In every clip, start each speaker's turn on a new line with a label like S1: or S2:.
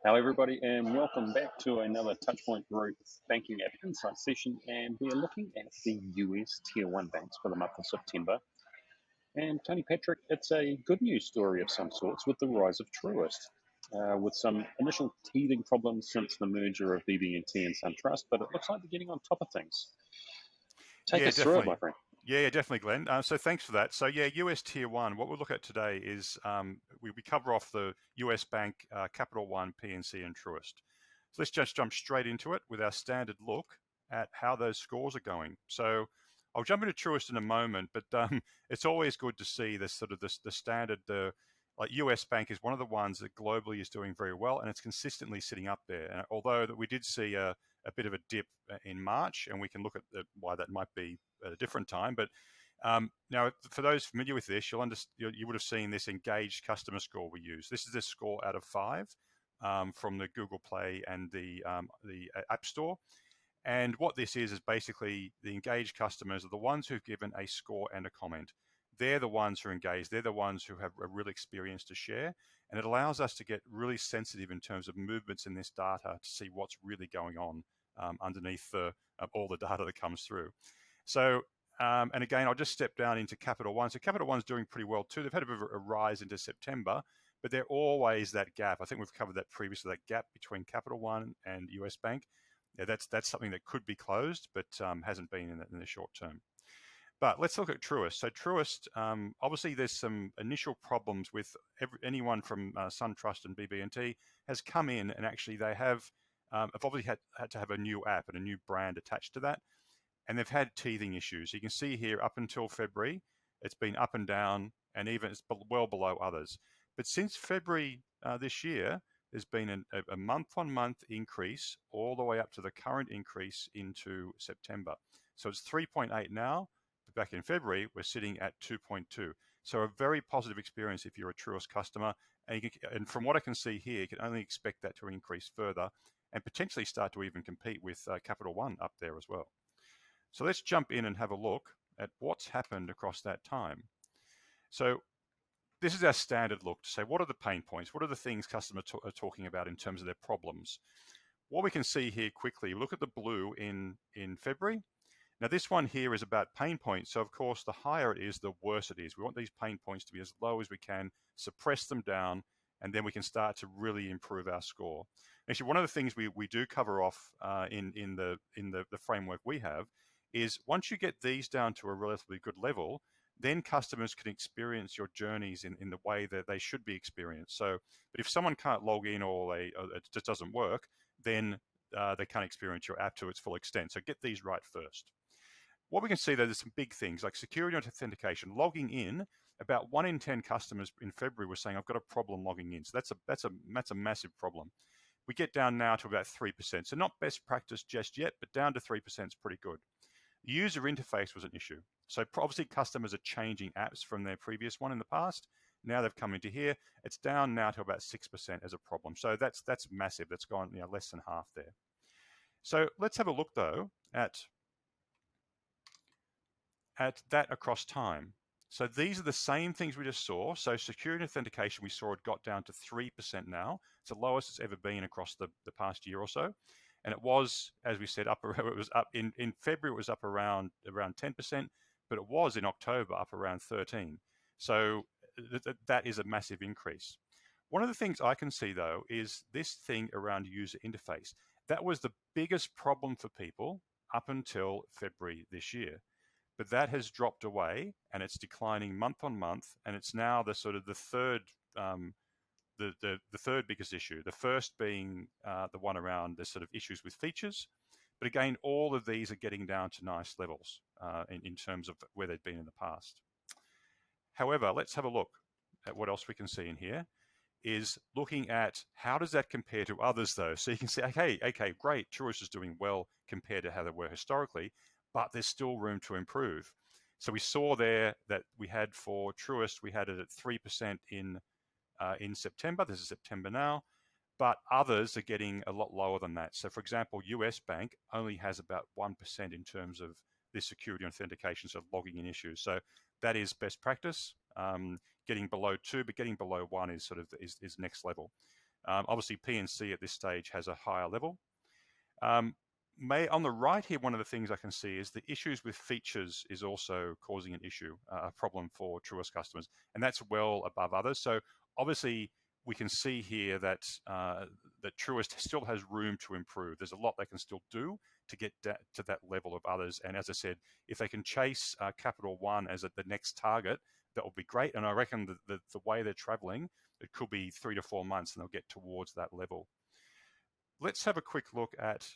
S1: Hello, everybody, and welcome back to another Touchpoint Group Banking App Insight session. And we're looking at the US Tier 1 banks for the month of September. And Tony Patrick, it's a good news story of some sorts with the rise of Truist, with some initial teething problems since the merger of BB&T and SunTrust, but it looks like they're getting on top of things. Take
S2: Yeah,
S1: us through it, my
S2: definitely.
S1: friend.
S2: Yeah, definitely, Glenn. So thanks for that. So yeah, US Tier 1, what we'll look at today is we cover off the US Bank, Capital One, PNC, and Truist. So let's just jump straight into it with our standard look at how those scores are going. So I'll jump into Truist in a moment, but it's always good to see this sort of the standard, like US Bank is one of the ones that globally is doing very well, and it's consistently sitting up there. And although that we did see a bit of a dip in March, and we can look at why that might be at a different time. But now, for those familiar with this, you would have seen this engaged customer score we use. This is the score out of 5 from the Google Play and the App Store. And what this is basically the engaged customers are the ones who've given a score and a comment. They're the ones who are engaged. They're the ones who have a real experience to share. And it allows us to get really sensitive in terms of movements in this data to see what's really going on underneath all the data that comes through. So, and again, I'll just step down into Capital One. So Capital One's doing pretty well too. They've had a bit of a rise into September, but they're always that gap. I think we've covered that previously, that gap between Capital One and US Bank. Yeah, that's something that could be closed, but hasn't been in the short term. But let's look at Truist. So Truist, obviously there's some initial problems with anyone from SunTrust and BB&T has come in, and actually they have obviously had to have a new app and a new brand attached to that, and they've had teething issues. You can see here up until February, it's been up and down, and even it's well below others. But since February this year, there's been a month-on-month increase all the way up to the current increase into September. So it's 3.8 now, but back in February, we're sitting at 2.2. So a very positive experience if you're a Truist customer. And from what I can see here, you can only expect that to increase further and potentially start to even compete with Capital One up there as well. So let's jump in and have a look at what's happened across that time. So this is our standard look to say, what are the pain points? What are the things customers are talking about in terms of their problems? What we can see here quickly, look at the blue in February. Now this one here is about pain points. So of course, the higher it is, the worse it is. We want these pain points to be as low as we can, suppress them down, and then we can start to really improve our score. Actually, one of the things we do cover off in the framework we have is once you get these down to a relatively good level, then customers can experience your journeys in the way that they should be experienced. So, but if someone can't log in or it just doesn't work, then they can't experience your app to its full extent. So get these right first. What we can see, though, there's some big things like security and authentication. Logging in, about 1 in 10 customers in February were saying, I've got a problem logging in. So that's a massive problem. We get down now to about 3%. So not best practice just yet, but down to 3% is pretty good. User interface was an issue. So obviously customers are changing apps from their previous one in the past. Now they've come into here. It's down now to about 6% as a problem. So that's massive. That's gone less than half there. So let's have a look though at that across time. So these are the same things we just saw. So security and authentication, we saw it got down to 3% now. It's the lowest it's ever been across the past year or so. And it was, as we said, it was up in February, it was up around 10%, but it was in October up around 13. So that is a massive increase. One of the things I can see though is this thing around user interface. That was the biggest problem for people up until February this year. But that has dropped away and it's declining month on month, and it's now the sort of the third the third biggest issue. The first being the one around the sort of issues with features. But again, all of these are getting down to nice levels in terms of where they've been in the past. However, let's have a look at what else we can see in here. Is looking at how does that compare to others though. So you can say, okay, great, Truist is doing well compared to how they were historically, but there's still room to improve. So we saw there that we had for Truist, we had it at 3% in September. This is September now, but others are getting a lot lower than that. So for example, US Bank only has about 1% in terms of this security authentication, so logging in issues. So that is best practice. Getting below 2, but getting below 1 is sort of is next level. Obviously, PNC at this stage has a higher level. On the right here, one of the things I can see is the issues with features is also causing an issue, a problem for Truist customers, and that's well above others. So obviously, we can see here that that Truist still has room to improve. There's a lot they can still do to get to that level of others. And as I said, if they can chase Capital One as the next target, that will be great. And I reckon the way they're traveling, it could be 3 to 4 months, and they'll get towards that level. Let's have a quick look at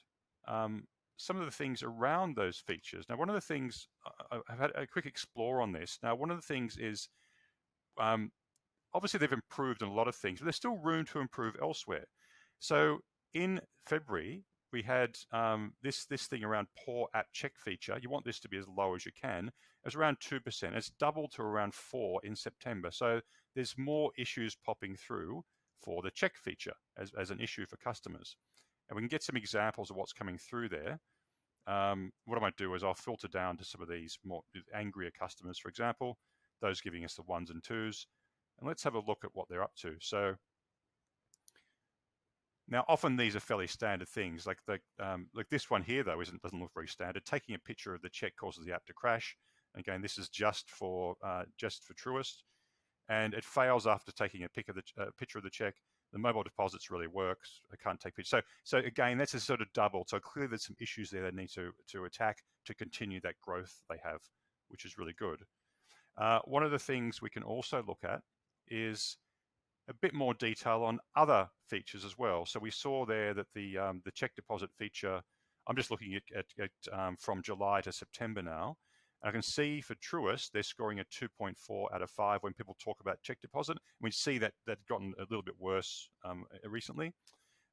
S2: some of the things around those features. Now, one of the things, I've had a quick explore on this. Now, one of the things is, obviously they've improved in a lot of things, but there's still room to improve elsewhere. So in February, we had this thing around poor app check feature. You want this to be as low as you can. It was around 2%. It's doubled to around 4% in September. So there's more issues popping through for the check feature as an issue for customers. And we can get some examples of what's coming through there. What I might do is I'll filter down to some of these more angrier customers, for example, those giving us the 1s and 2s. And let's have a look at what they're up to. So now, often these are fairly standard things. Like this one here, though, doesn't look very standard. Taking a picture of the check causes the app to crash. Again, this is just for Truist, and it fails after taking a picture of the check. The mobile deposits really works. I can't take pictures. So again, that's a sort of double. So clearly, there's some issues there they need to attack to continue that growth they have, which is really good. One of the things we can also look at is a bit more detail on other features as well. So we saw there that the check deposit feature, I'm just looking at from July to September now. And I can see for Truist, they're scoring a 2.4 out of 5 when people talk about check deposit. We see that that's gotten a little bit worse recently.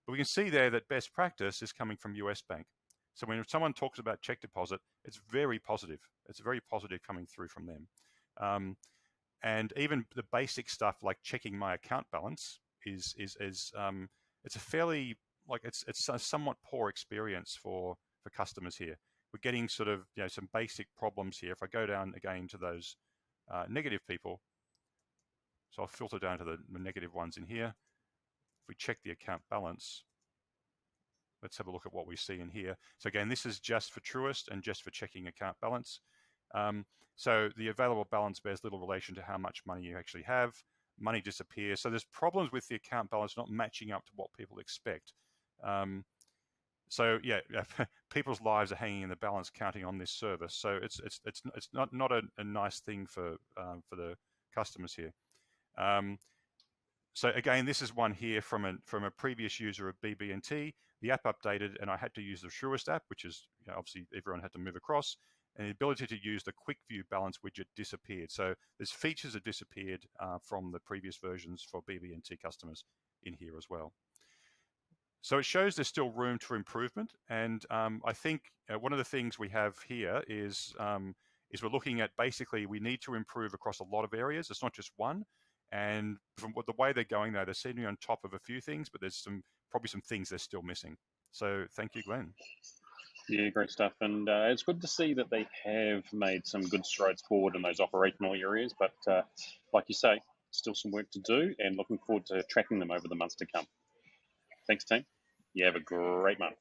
S2: But we can see there that best practice is coming from US Bank. So when someone talks about check deposit, it's very positive. It's very positive coming through from them. And even the basic stuff like checking my account balance is it's a fairly it's a somewhat poor experience for customers here. We're getting sort of some basic problems here. If I go down again to those negative people, so I'll filter down to the negative ones in here. If we check the account balance, let's have a look at what we see in here. So again, this is just for Truist and just for checking account balance. So the available balance bears little relation to how much money you actually have. Money disappears. So there's problems with the account balance not matching up to what people expect. So yeah, people's lives are hanging in the balance counting on this service. So it's not a nice thing for the customers here. So again, this is one here from a previous user of BB&T. The app updated, and I had to use the Truist app, which is obviously everyone had to move across. And the ability to use the quick view balance widget disappeared. So there's features that disappeared from the previous versions for BB&T customers in here as well. So it shows there's still room for improvement. And I think one of the things we have here is we're looking at basically we need to improve across a lot of areas. It's not just one. And from the way they're going, though, they're seemingly on top of a few things, but there's probably some things they're still missing. So thank you, Glenn.
S1: Yeah, great stuff. And it's good to see that they have made some good strides forward in those operational areas. But like you say, still some work to do and looking forward to tracking them over the months to come. Thanks, team. You have a great month.